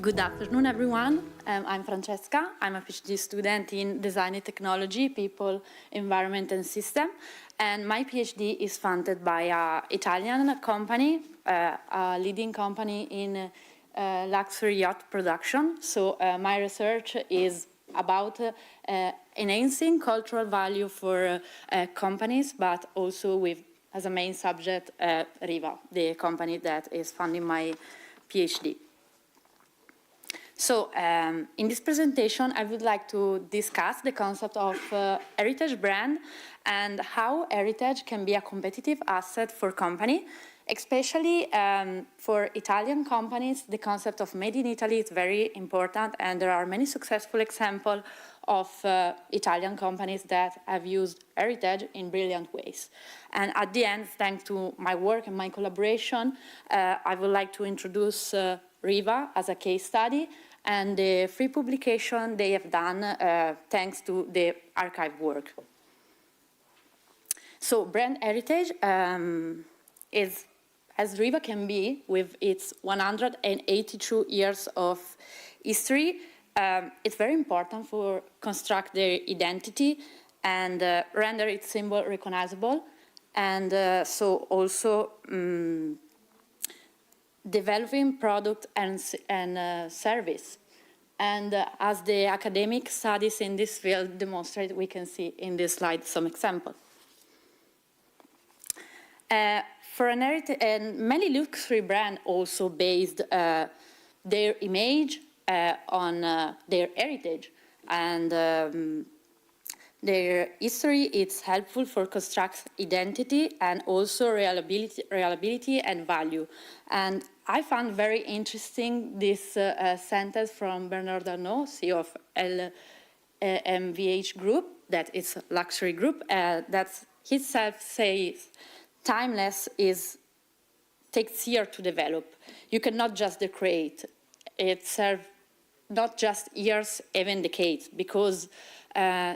Good afternoon, everyone. I'm Francesca. I'm a PhD student in Design and Technology, People, Environment and System. And my PhD is funded by an Italian company, a leading company in luxury yacht production. So my research is about enhancing cultural value for companies, but also with, as a main subject, Riva, the company that is funding my PhD. So in this presentation, I would like to discuss the concept of heritage brand and how heritage can be a competitive asset for company. Especially for Italian companies, the concept of made in Italy is very important, and there are many successful examples of Italian companies that have used heritage in brilliant ways. And at the end, thanks to my work and my collaboration, I would like to introduce Riva as a case study and the free publication they have done thanks to the archive work. So brand heritage is as Riva can be with its 182 years of history. It's very important for construct their identity and render its symbol recognizable, and so also developing product and service. And as the academic studies in this field demonstrate, we can see in this slide some examples. For an heritage, and many luxury brands also based their image on their heritage, and their history is helpful for construct identity and also reliability and value. And I found very interesting this sentence from Bernard Arnault, CEO of LVMH Group, that is a luxury group, that himself says, timeless takes years to develop. You cannot just decorate. It serves not just years, even decades, because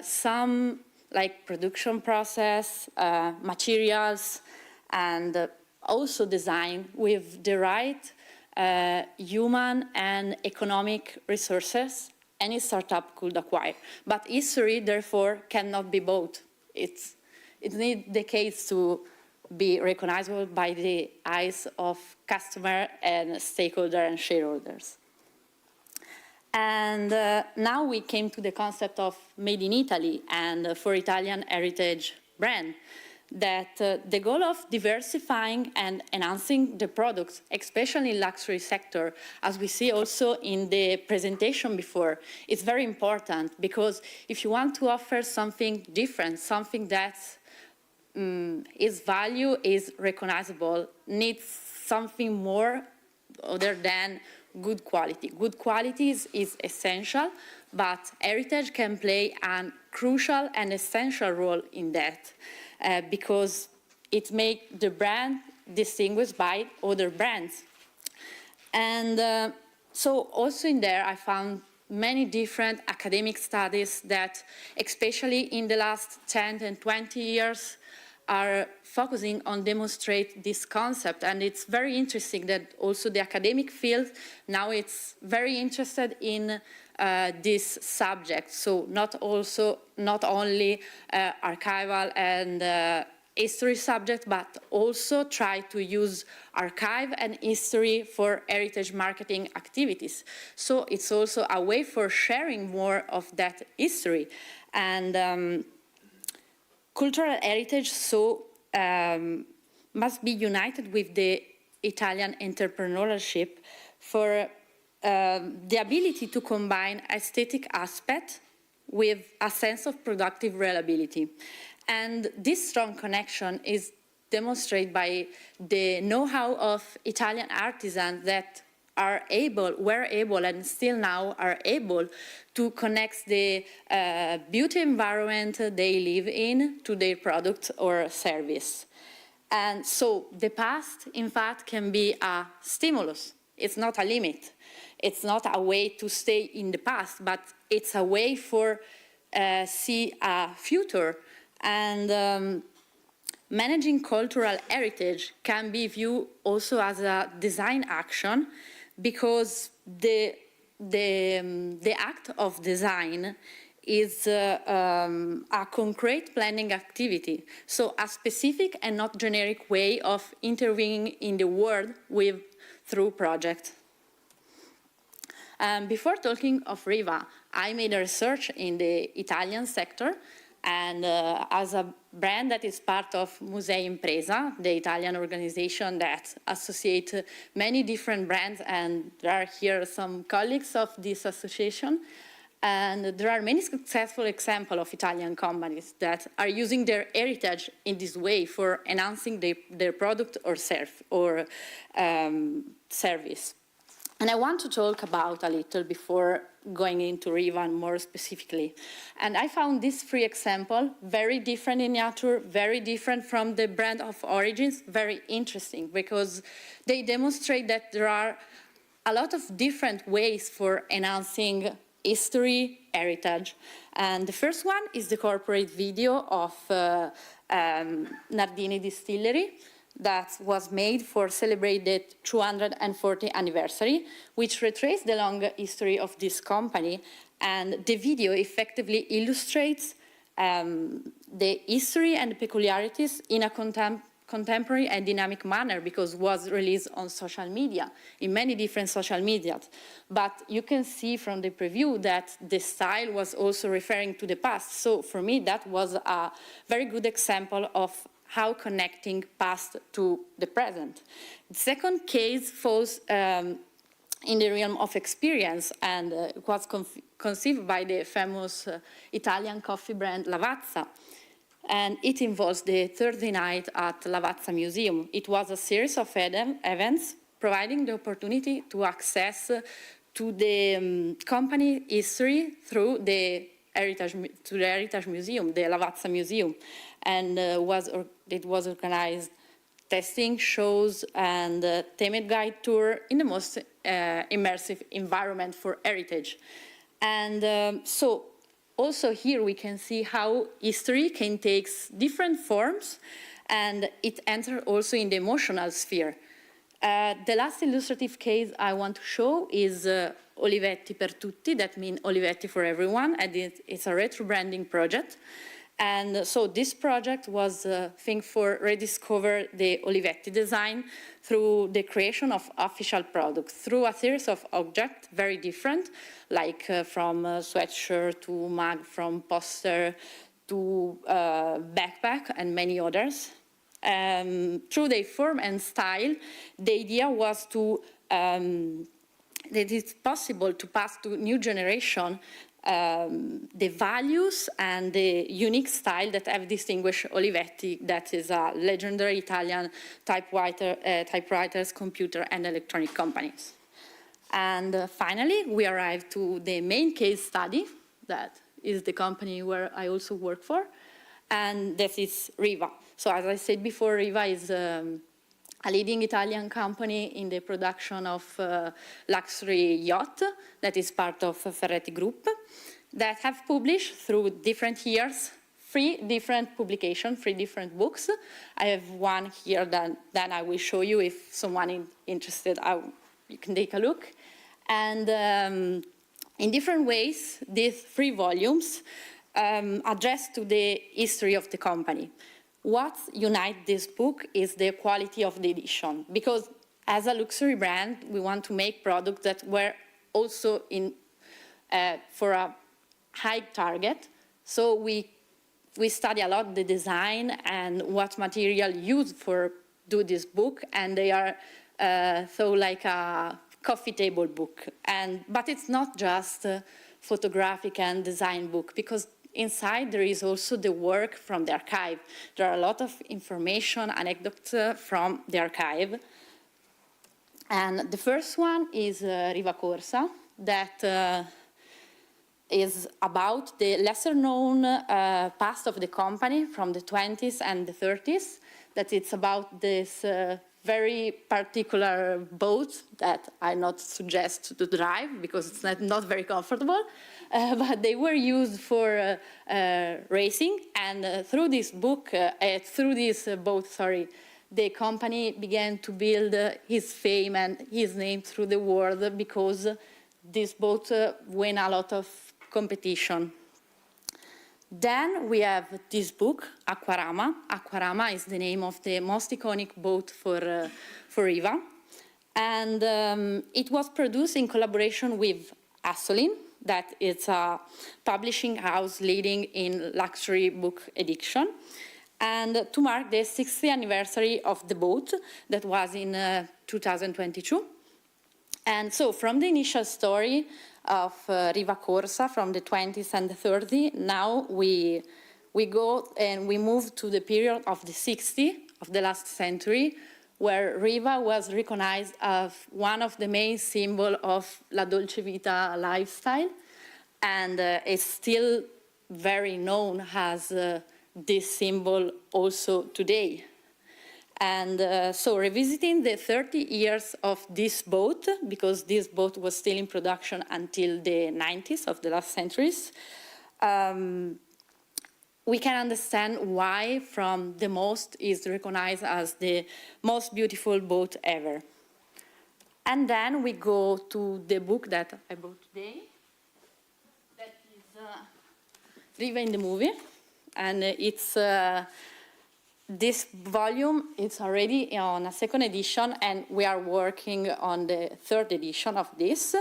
some like production process, materials, and also design with the right human and economic resources any startup could acquire. But history, therefore, cannot be bought. It needs decades to be recognizable by the eyes of customer and stakeholder and shareholders. And now we came to the concept of made in Italy and for Italian heritage brand, that the goal of diversifying and enhancing the products, especially in luxury sector, as we see also in the presentation before, is very important, because if you want to offer something different, something that its value is recognizable, needs something more other than good quality. Good quality is essential, but heritage can play a crucial and essential role in that, because it makes the brand distinguished by other brands. And so also in there I found many different academic studies that, especially in the last 10 and 20 years, are focusing on demonstrate this concept. And it's very interesting that also the academic field now it's very interested in this subject. So not only archival and history subject, but also try to use archive and history for heritage marketing activities. So it's also a way for sharing more of that history. And cultural heritage must be united with the Italian entrepreneurship for the ability to combine aesthetic aspect with a sense of productive reliability. And this strong connection is demonstrated by the know-how of Italian artisans that were able and still now are able to connect the beauty environment they live in to their product or service. And so the past, in fact, can be a stimulus. It's not a limit. It's not a way to stay in the past, but it's a way for see a future. And managing cultural heritage can be viewed also as a design action, because the the act of design is a concrete planning activity, so a specific and not generic way of intervening in the world through projects. Before talking of Riva, I made a research in the Italian sector, and as a brand that is part of Musei Impresa, the Italian organization that associates many different brands, and there are here some colleagues of this association, and there are many successful examples of Italian companies that are using their heritage in this way for enhancing their product or service. And I want to talk about a little before going into Riva more specifically. And I found this three examples very different in nature, very different from the brand of origins, very interesting because they demonstrate that there are a lot of different ways for enhancing history, heritage. And the first one is the corporate video of Nardini Distillery that was made for celebrate the 240th anniversary, which retraced the long history of this company. And the video effectively illustrates the history and peculiarities in a contemporary and dynamic manner because it was released on social media, in many different social media. But you can see from the preview that the style was also referring to the past. So for me, that was a very good example of how connecting past to the present. The second case falls in the realm of experience and was conceived by the famous Italian coffee brand Lavazza. And it involves the Thursday night at Lavazza Museum. It was a series of events providing the opportunity to access to the company history through the Heritage Museum, the Lavazza Museum. And it was organized testing, shows, and themed guide tour in the most immersive environment for heritage. And so also here we can see how history can take different forms and it enters also in the emotional sphere. The last illustrative case I want to show is Olivetti per Tutti, that means Olivetti for everyone, and it's a retro branding project. And so this project was a thing for rediscover the Olivetti design through the creation of official products, through a series of objects very different, like from sweatshirt to mug, from poster to backpack and many others. Through their form and style, the idea was to that it's possible to pass to new generation the values and the unique style that have distinguished Olivetti, that is a legendary Italian typewriters, computer and electronic companies. And finally, we arrived to the main case study, that is the company where I also work for, and that is Riva. So as I said before, Riva is a leading Italian company in the production of luxury yacht that is part of Ferretti Group that have published through different years 3 different publications, 3 different books. I have one here that I will show you if someone is interested. You can take a look. And in different ways, these 3 volumes address to the history of the company. What unites this book is the quality of the edition, because as a luxury brand, we want to make products that were also for a high target. So we study a lot the design and what material used for do this book, and they are so like a coffee table book. But it's not just a photographic and design book, because inside there is also the work from the archive. There are a lot of information, anecdotes from the archive. And the first one is Riva Corsa, that is about the lesser known past of the company from the 20s and the 30s, that it's about this very particular boat that I not suggest to drive because it's not very comfortable, but they were used for racing, and through this book, through this boat, the company began to build his fame and his name through the world, because this boat win a lot of competition. Then we have this book, Aquarama. Aquarama is the name of the most iconic boat for Riva. And it was produced in collaboration with Assolin, that is a publishing house leading in luxury book edition. And to mark the 60th anniversary of the boat, that was in 2022. And so from the initial story of Riva Corsa from the 20s and the 30s, now we go and we move to the period of the 60s of the last century, where Riva was recognized as one of the main symbols of La Dolce Vita lifestyle, and is still very known as this symbol also today. And so revisiting the 30 years of this boat, because this boat was still in production until the 90s of the last centuries, we can understand why from the most is recognized as the most beautiful boat ever. And then we go to the book that I bought today, that is Riva in the movie, and it's this volume is already on a second edition, and we are working on the third edition of this.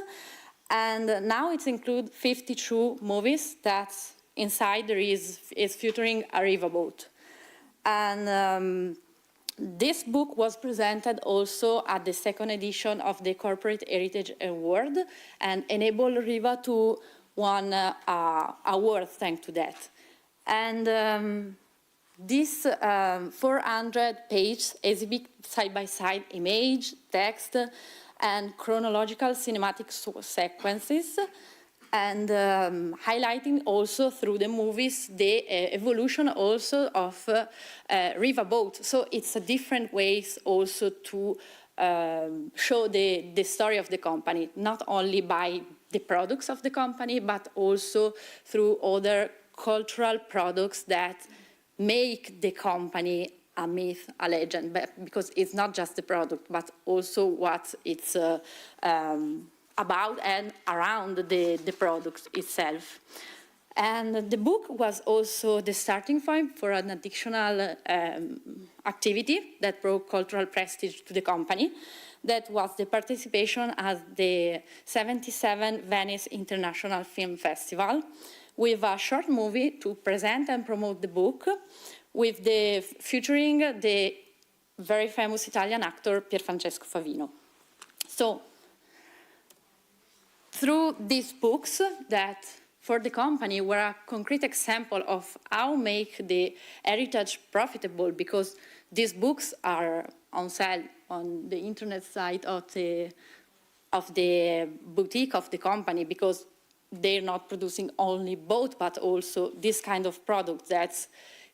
And now it includes 52 movies that inside there is featuring a Riva boat. And this book was presented also at the second edition of the Corporate Heritage Award and enabled Riva to win an award thanks to that. And this 400-page exhibit side-by-side image, text, and chronological cinematic sequences, and highlighting also through the movies the evolution also of Riva boat. So it's a different ways also to show the story of the company, not only by the products of the company, but also through other cultural products that make the company a myth, a legend, because it's not just the product, but also what it's about and around the product itself. And the book was also the starting point for an additional activity that brought cultural prestige to the company. That was the participation at the 77 Venice International Film Festival, with a short movie to present and promote the book, with the featuring the very famous Italian actor Francesca Favino. So, through these books that for the company were a concrete example of how make the heritage profitable, because these books are on sale on the internet site of the boutique of the company, because they're not producing only boat, but also this kind of product that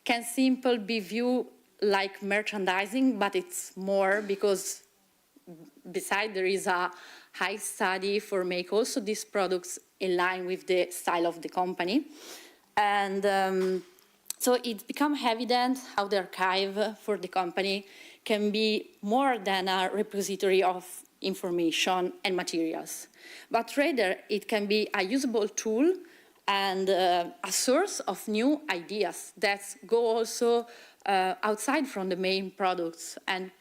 can simply be viewed like merchandising, but it's more, because besides there is a high study for make also these products in line with the style of the company. And so it becomes evident how the archive for the company can be more than a repository of information and materials, but rather it can be a usable tool and a source of new ideas that go also outside from the main products, and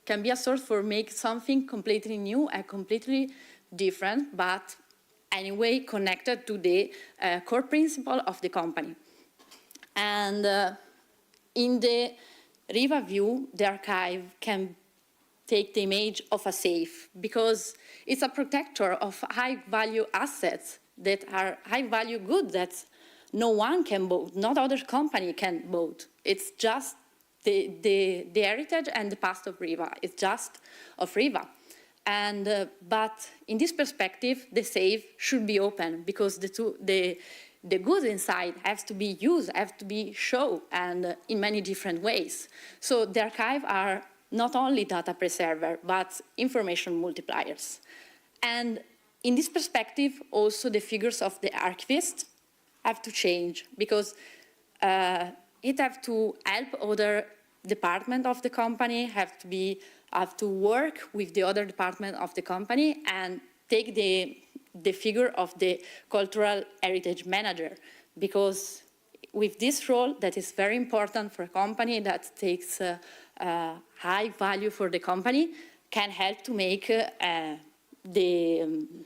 can be a source for make something completely new and completely different, but anyway connected to the core principle of the company. And in the Riva view, the archive can take the image of a safe, because it's a protector of high-value assets that are high-value goods that no one can boat, not other company can boat. It's just the heritage and the past of Riva. It's just of Riva. And but in this perspective, the safe should be open, because the goods inside have to be used, have to be shown, and in many different ways. So the archive are not only data preserver, but information multipliers. And in this perspective, also the figures of the archivist have to change, because it have to help other departments of the company, have to work with the other department of the company, and take the figure of the cultural heritage manager, because with this role that is very important for a company that takes high value for the company, can help to make the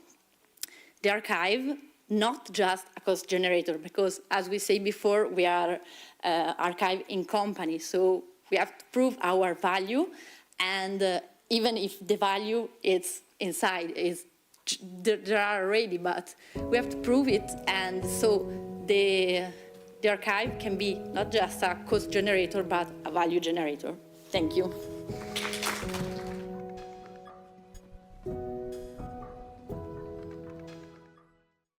archive not just a cost generator, because as we said before, we are archive in company, so we have to prove our value, and even if the value is inside, there are already, but we have to prove it, and so the archive can be not just a cost generator, but a value generator. Thank you.